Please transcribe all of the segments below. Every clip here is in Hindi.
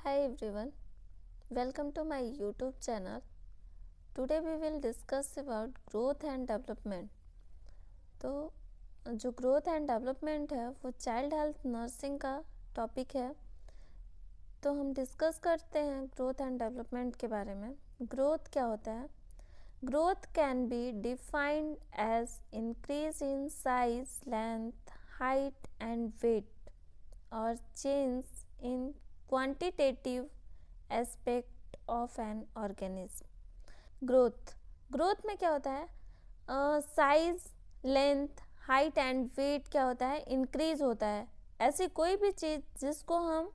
Hi everyone, welcome to my YouTube channel. Today we will discuss about growth and development. तो जो ग्रोथ एंड डेवलपमेंट है वो चाइल्ड हेल्थ नर्सिंग का टॉपिक है। तो हम डिस्कस करते हैं ग्रोथ एंड डेवलपमेंट के बारे में। ग्रोथ क्या होता है? Growth can be defined as increase in size, length, height and weight और change in quantitative aspect of an organism. Growth में क्या होता है? Size, length, height and weight क्या होता है? इंक्रीज होता है। ऐसी कोई भी चीज़ जिसको हम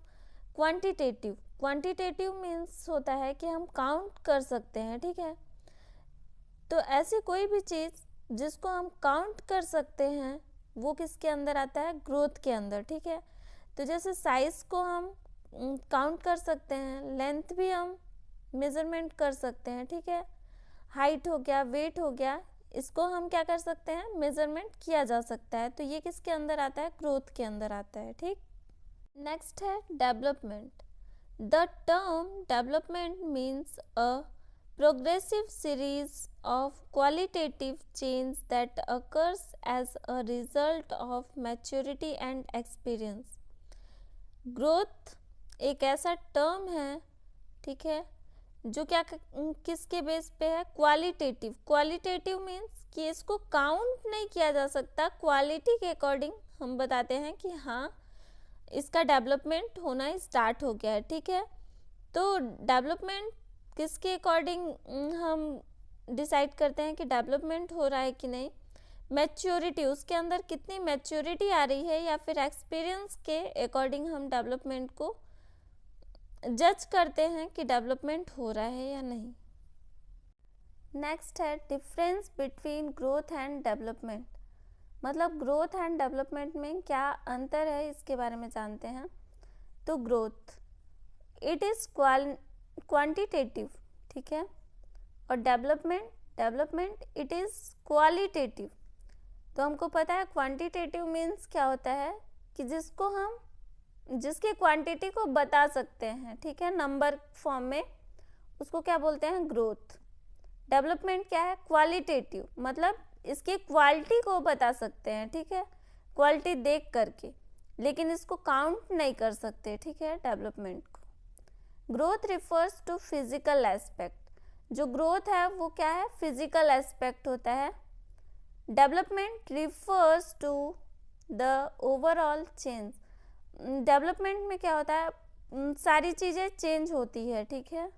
क्वांटिटेटिव मीन्स होता है कि हम काउंट कर सकते हैं, ठीक है। तो ऐसी कोई भी चीज़ जिसको हम काउंट कर सकते हैं वो किसके अंदर आता है? ग्रोथ के अंदर, ठीक है। तो जैसे साइज को हम काउंट कर सकते हैं, लेंथ भी हम मेज़रमेंट कर सकते हैं, ठीक है। हाइट हो गया, वेट हो गया, इसको हम क्या कर सकते हैं? मेज़रमेंट किया जा सकता है। तो ये किसके अंदर आता है? ग्रोथ के अंदर आता है, ठीक। नेक्स्ट है development. The term development means a progressive series of qualitative change that occurs as a result of maturity and experience. Growth एक ऐसा टर्म है, ठीक है, जो क्या किसके बेस पे है? क्वालिटेटिव मीन्स कि इसको काउंट नहीं किया जा सकता। क्वालिटी के अकॉर्डिंग हम बताते हैं कि हाँ इसका डेवलपमेंट होना स्टार्ट हो गया है, ठीक है। तो डेवलपमेंट किसके अकॉर्डिंग हम डिसाइड करते हैं कि डेवलपमेंट हो रहा है कि नहीं? मैच्योरिटी, उसके अंदर कितनी मैच्योरिटी आ रही है, या फिर एक्सपीरियंस के अकॉर्डिंग हम डेवलपमेंट को जज करते हैं कि डेवलपमेंट हो रहा है या नहीं। नेक्स्ट है difference between growth and development. मतलब ग्रोथ एंड डेवलपमेंट में क्या अंतर है, इसके बारे में जानते हैं। तो ग्रोथ इट इज़ क्वांटिटेटिव, ठीक है, और डेवलपमेंट इट इज़ क्वालिटेटिव। तो हमको पता है क्वांटिटेटिव मीन्स क्या होता है कि जिसको हम जिसकी क्वांटिटी को बता सकते हैं, ठीक है, नंबर फॉर्म में, उसको क्या बोलते हैं? ग्रोथ। डेवलपमेंट क्या है? क्वालिटेटिव, मतलब इसकी क्वालिटी को बता सकते हैं, ठीक है, क्वालिटी देख करके, लेकिन इसको काउंट नहीं कर सकते, ठीक है, डेवलपमेंट को। Growth refers to physical aspect. जो ग्रोथ है वो क्या है? फिजिकल एस्पेक्ट होता है। Development refers to the overall change. Development में क्या होता है? सारी चीज़ें चेंज होती है, ठीक है,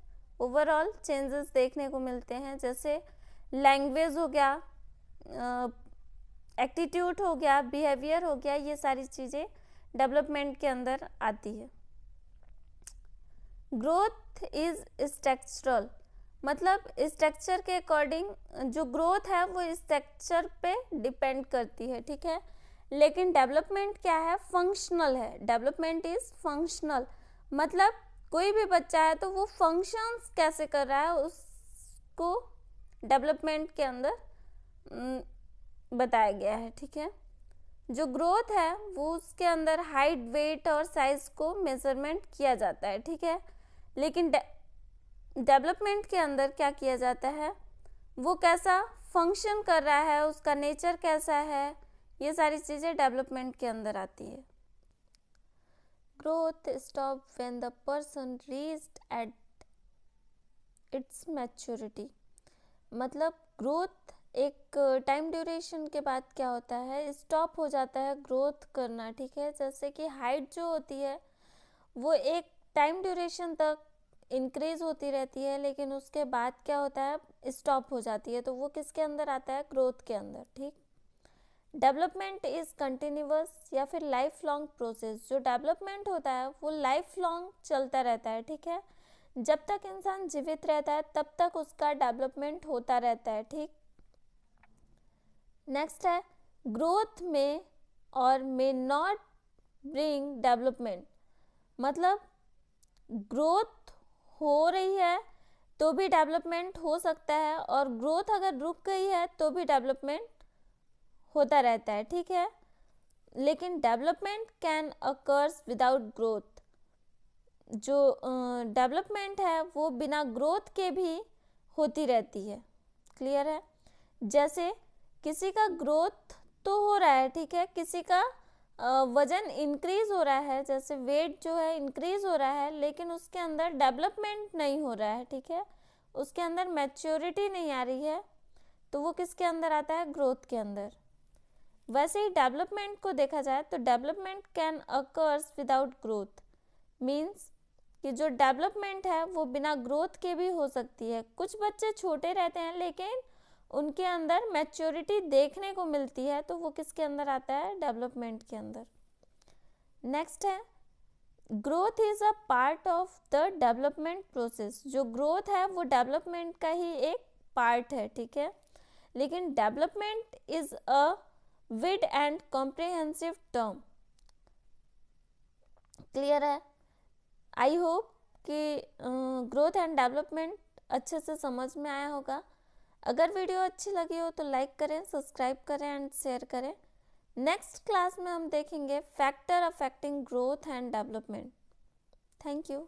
ओवरऑल चेंजेस देखने को मिलते हैं। जैसे लैंग्वेज हो गया, एटीट्यूड हो गया, बिहेवियर हो गया, ये सारी चीज़ें डेवलपमेंट के अंदर आती है। ग्रोथ इज स्ट्रक्चरल, मतलब स्ट्रक्चर के अकॉर्डिंग जो ग्रोथ है वो स्ट्रक्चर पे डिपेंड करती है, ठीक है। लेकिन डेवलपमेंट क्या है? फंक्शनल है। डेवलपमेंट इज फंक्शनल, मतलब कोई भी बच्चा है तो वो फंक्शंस कैसे कर रहा है उसको डेवलपमेंट के अंदर बताया गया है, ठीक है। जो ग्रोथ है वो उसके अंदर हाइट, वेट और साइज को मेजरमेंट किया जाता है, ठीक है। लेकिन डेवलपमेंट के अंदर क्या किया जाता है? वो कैसा फंक्शन कर रहा है, उसका नेचर कैसा है, ये सारी चीज़ें डेवलपमेंट के अंदर आती है। Growth stop when the person reached at its maturity. मतलब ग्रोथ एक टाइम ड्यूरेशन के बाद क्या होता है? स्टॉप हो जाता है ग्रोथ करना, ठीक है। जैसे कि हाइट जो होती है वो एक टाइम ड्यूरेशन तक इंक्रीज होती रहती है, लेकिन उसके बाद क्या होता है? स्टॉप हो जाती है। तो वो किसके अंदर आता है? ग्रोथ के अंदर, ठीक। डेवलपमेंट इज कंटिन्यूअस या फिर लाइफ लॉन्ग प्रोसेस। जो डेवलपमेंट होता है वो लाइफ लॉन्ग चलता रहता है, ठीक है। जब तक इंसान जीवित रहता है तब तक उसका डेवलपमेंट होता रहता है, ठीक। नेक्स्ट है ग्रोथ में और मे नॉट ब्रिंग डेवलपमेंट। मतलब ग्रोथ हो रही है तो भी डेवलपमेंट हो सकता है, और ग्रोथ अगर रुक गई है तो भी डेवलपमेंट होता रहता है, ठीक है। लेकिन development can occurs without growth. जो डेवलपमेंट है वो बिना ग्रोथ के भी होती रहती है। क्लियर है? जैसे किसी का ग्रोथ तो हो रहा है, ठीक है, किसी का वजन इंक्रीज हो रहा है, जैसे वेट जो है इंक्रीज हो रहा है, लेकिन उसके अंदर डेवलपमेंट नहीं हो रहा है, ठीक है, उसके अंदर मैच्योरिटी नहीं आ रही है, तो वो किसके अंदर आता है? ग्रोथ के अंदर। वैसे ही डेवलपमेंट को देखा जाए तो development can occurs without growth, means कि जो डेवलपमेंट है वो बिना ग्रोथ के भी हो सकती है। कुछ बच्चे छोटे रहते हैं लेकिन उनके अंदर मैच्योरिटी देखने को मिलती है, तो वो किसके अंदर आता है? डेवलपमेंट के अंदर। नेक्स्ट है growth is a part of the development process. जो ग्रोथ है वो डेवलपमेंट का ही एक पार्ट है, ठीक है, लेकिन development is a wide and comprehensive term. Clear है? आई होप कि ग्रोथ एंड डेवलपमेंट अच्छे से समझ में आया होगा। अगर वीडियो अच्छी लगी हो तो लाइक करें, सब्सक्राइब करें एंड शेयर करें। नेक्स्ट क्लास में हम देखेंगे factor affecting growth and development. Thank you.